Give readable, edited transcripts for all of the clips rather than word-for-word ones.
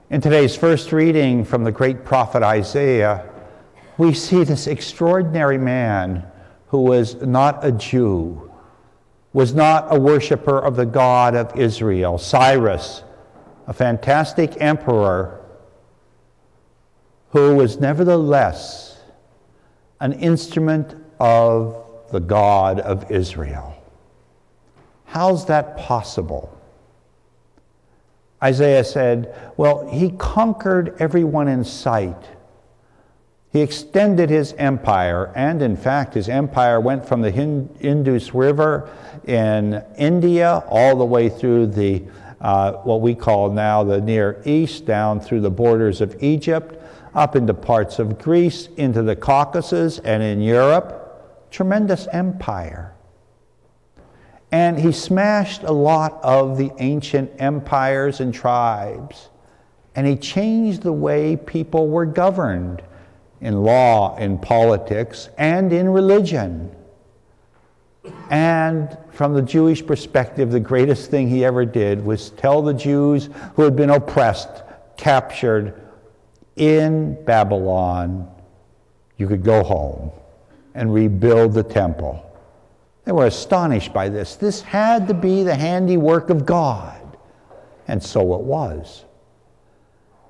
In today's first reading from the great prophet Isaiah, we see this extraordinary man who was not a Jew, was not a worshiper of the God of Israel, Cyrus, a fantastic emperor who was nevertheless an instrument of the God of Israel. How's that possible? Isaiah said, well, he conquered everyone in sight. He extended his empire, and in fact, his empire went from the Indus River in India all the way through the what we call now the Near East, down through the borders of Egypt, up into parts of Greece, into the Caucasus, and in Europe. Tremendous empire. And he smashed a lot of the ancient empires and tribes. And he changed the way people were governed in law, in politics, and in religion. And from the Jewish perspective, the greatest thing he ever did was tell the Jews who had been oppressed, captured in Babylon, you could go home and rebuild the temple. They were astonished by this. This had to be the handiwork of God. And so it was.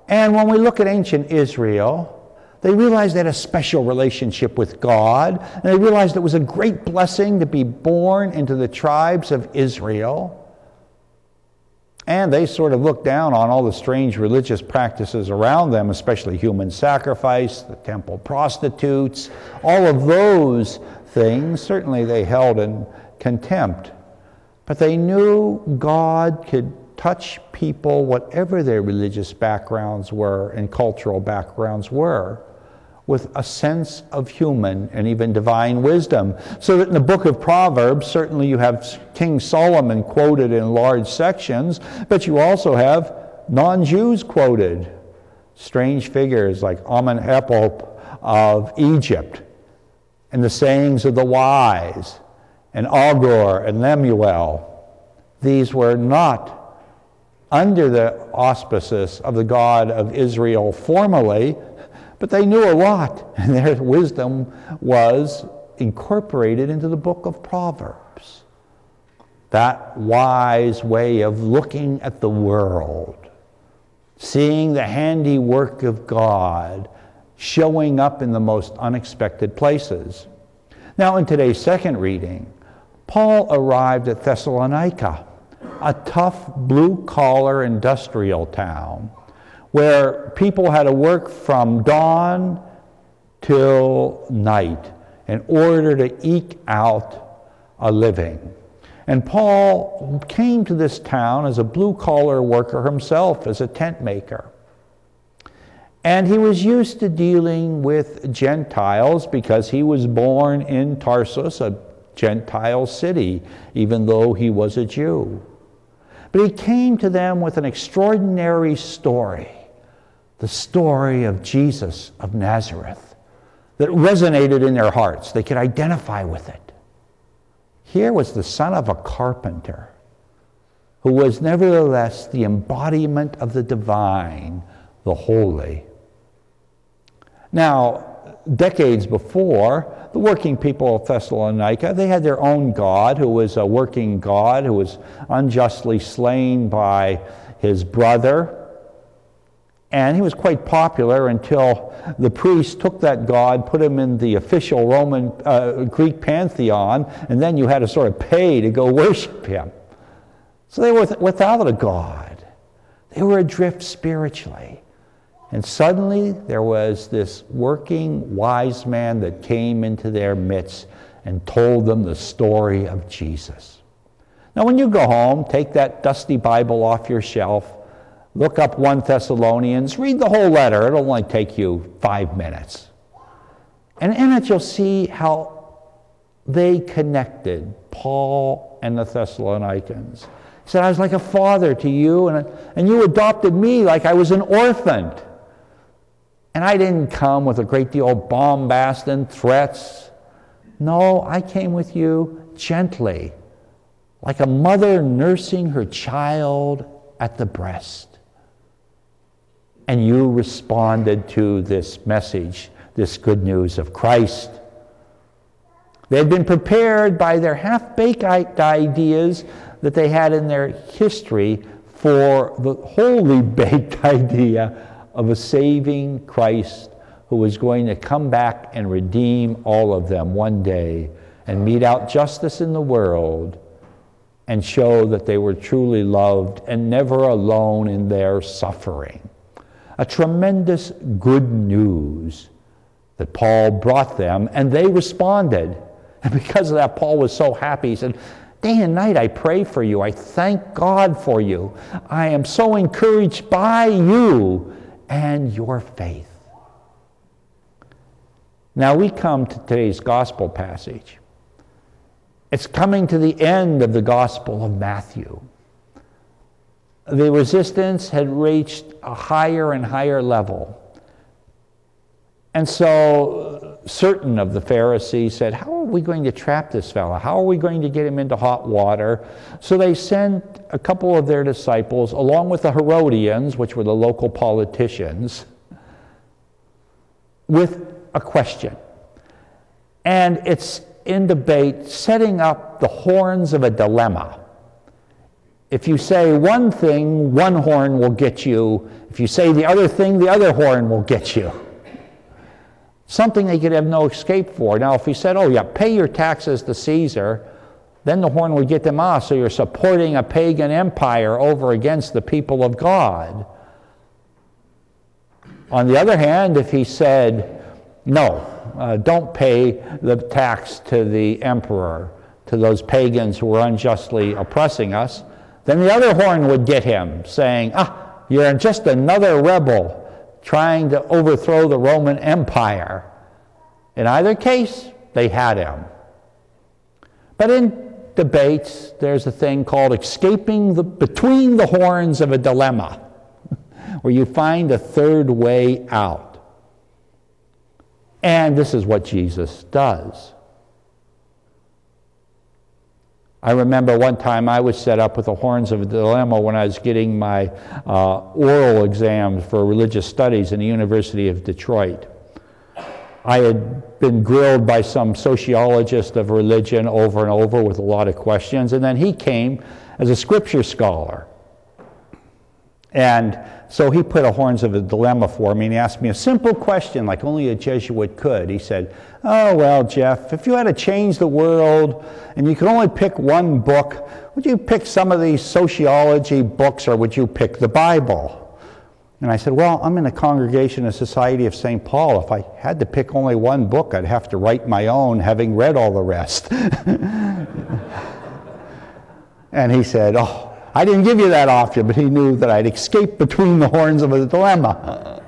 And when we look at ancient Israel, they realized they had a special relationship with God, and they realized it was a great blessing to be born into the tribes of Israel. And they sort of looked down on all the strange religious practices around them, especially human sacrifice, the temple prostitutes, all of those things, certainly they held in contempt. But they knew God could touch people, whatever their religious backgrounds were and cultural backgrounds were, with a sense of human and even divine wisdom. So that in the book of Proverbs, certainly you have King Solomon quoted in large sections, but you also have non-Jews quoted. Strange figures like Amenhotep of Egypt, and the sayings of the wise, and Agur and Lemuel. These were not under the auspices of the God of Israel formally, but they knew a lot, and their wisdom was incorporated into the book of Proverbs. That wise way of looking at the world, seeing the handiwork of God, showing up in the most unexpected places. Now, in today's second reading, Paul arrived at Thessalonica, a tough blue-collar industrial town where people had to work from dawn till night in order to eke out a living. And Paul came to this town as a blue-collar worker himself, as a tent maker. And he was used to dealing with Gentiles because he was born in Tarsus, a Gentile city, even though he was a Jew. But he came to them with an extraordinary story, the story of Jesus of Nazareth, that resonated in their hearts. They could identify with it. Here was the son of a carpenter, who was nevertheless the embodiment of the divine, the holy. Now, decades before, the working people of Thessalonica, they had their own god, who was a working god, who was unjustly slain by his brother. And he was quite popular until the priests took that god, put him in the official Roman Greek pantheon, and then you had to sort of pay to go worship him. So they were without a god. They were adrift spiritually. And suddenly there was this working wise man that came into their midst and told them the story of Jesus. Now when you go home, take that dusty Bible off your shelf, look up 1 Thessalonians, read the whole letter. It'll only take you 5 minutes. And in it you'll see how they connected, Paul and the Thessalonians. He said, I was like a father to you, and you adopted me like I was an orphan. And I didn't come with a great deal of bombast and threats. No, I came with you gently, like a mother nursing her child at the breast. and you responded to this message, this good news of Christ. They had been prepared by their half-baked ideas that they had in their history for the wholly baked idea of a saving Christ who was going to come back and redeem all of them one day and mete out justice in the world and show that they were truly loved and never alone in their suffering. A tremendous good news that Paul brought them, and they responded. And because of that, Paul was so happy. He said, day and night I pray for you. I thank God for you. I am so encouraged by you and your faith. Now we come to today's gospel passage. It's coming to the end of the Gospel of Matthew. The resistance had reached a higher and higher level. And so certain of the Pharisees said, how are we going to trap this fellow? How are we going to get him into hot water? So they sent a couple of their disciples, along with the Herodians, which were the local politicians, with a question. And it's in debate, setting up the horns of a dilemma. If you say one thing, one horn will get you. If you say the other thing, the other horn will get you. Something they could have no escape for. Now, if he said, oh yeah, pay your taxes to Caesar, then the horn would get them off, so you're supporting a pagan empire over against the people of God. On the other hand, if he said, no, don't pay the tax to the emperor, to those pagans who were unjustly oppressing us, then the other horn would get him, saying, you're just another rebel trying to overthrow the Roman Empire. In either case, they had him. But in debates, there's a thing called escaping between the horns of a dilemma, where you find a third way out. And this is what Jesus does. I remember one time I was set up with the horns of a dilemma when I was getting my oral exams for religious studies in the University of Detroit. I had been grilled by some sociologist of religion over and over with a lot of questions, and then he came as a scripture scholar. And so he put a horns of a dilemma for me, and he asked me a simple question like only a Jesuit could. He said, oh, well, Jeff, if you had to change the world and you could only pick one book, would you pick some of these sociology books or would you pick the Bible? And I said, well, I'm in a congregation of Society of St. Paul. If I had to pick only one book, I'd have to write my own, having read all the rest. And he said, oh, I didn't give you that option, but he knew that I'd escape between the horns of a dilemma.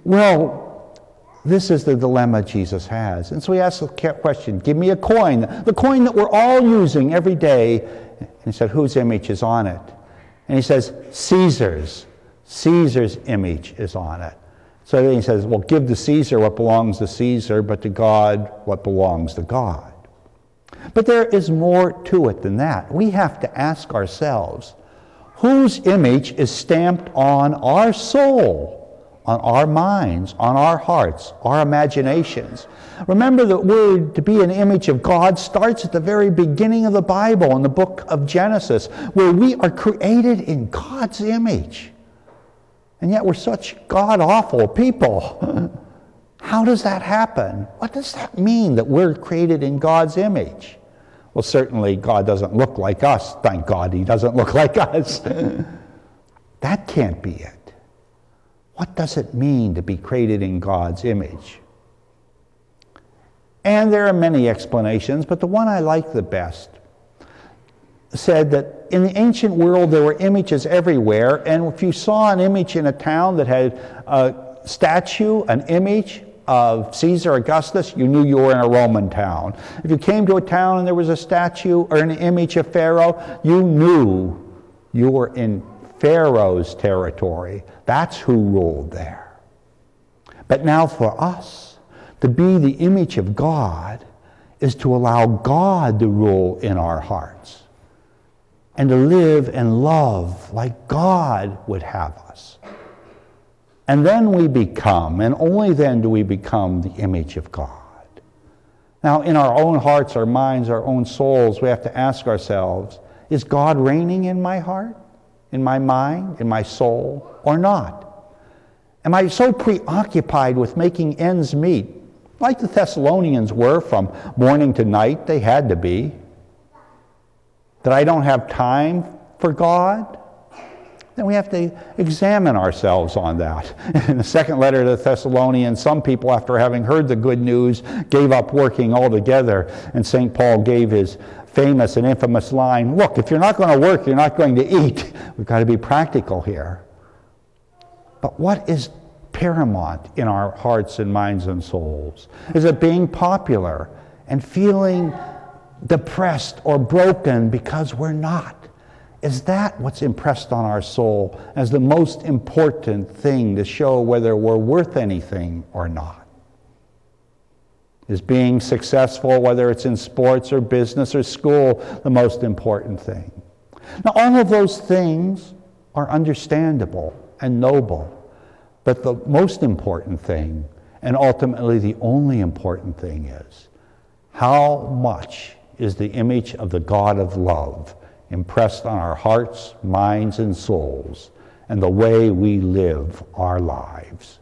Well, this is the dilemma Jesus has. And so he asked the question, give me a coin, the coin that we're all using every day. And he said, whose image is on it? And he says, Caesar's. Caesar's image is on it. So then he says, well, give to Caesar what belongs to Caesar, but to God what belongs to God. But there is more to it than that. We have to ask ourselves, whose image is stamped on our soul, on our minds, on our hearts, our imaginations? Remember, the word to be an image of God starts at the very beginning of the Bible, in the book of Genesis, where we are created in God's image. And yet we're such god-awful people. How does that happen? What does that mean, that we're created in God's image? Well, certainly God doesn't look like us. Thank God he doesn't look like us. That can't be it. What does it mean to be created in God's image? And there are many explanations, but the one I like the best said that in the ancient world there were images everywhere, and if you saw an image in a town that had a statue, an image of Caesar Augustus, you knew you were in a Roman town. If you came to a town and there was a statue or an image of Pharaoh, you knew you were in Pharaoh's territory. That's who ruled there. But now for us, to be the image of God is to allow God to rule in our hearts. and to live and love like God would have us. And then we become, and only then do we become, the image of God. Now, in our own hearts, our minds, our own souls, we have to ask ourselves, is God reigning in my heart, in my mind, in my soul, or not? Am I so preoccupied with making ends meet, like the Thessalonians were from morning to night? They had to be. That I don't have time for God? Then we have to examine ourselves on that. In the second letter to the Thessalonians, some people, after having heard the good news, gave up working altogether. And St. Paul gave his famous and infamous line, look, if you're not going to work, you're not going to eat. We've got to be practical here. But what is paramount in our hearts and minds and souls? Is it being popular and feeling depressed or broken because we're not? Is that what's impressed on our soul as the most important thing to show whether we're worth anything or not? Is being successful, whether it's in sports or business or school, the most important thing? Now, all of those things are understandable and noble, but the most important thing, and ultimately the only important thing, is how much is the image of the God of love impressed on our hearts, minds, and souls, and the way we live our lives.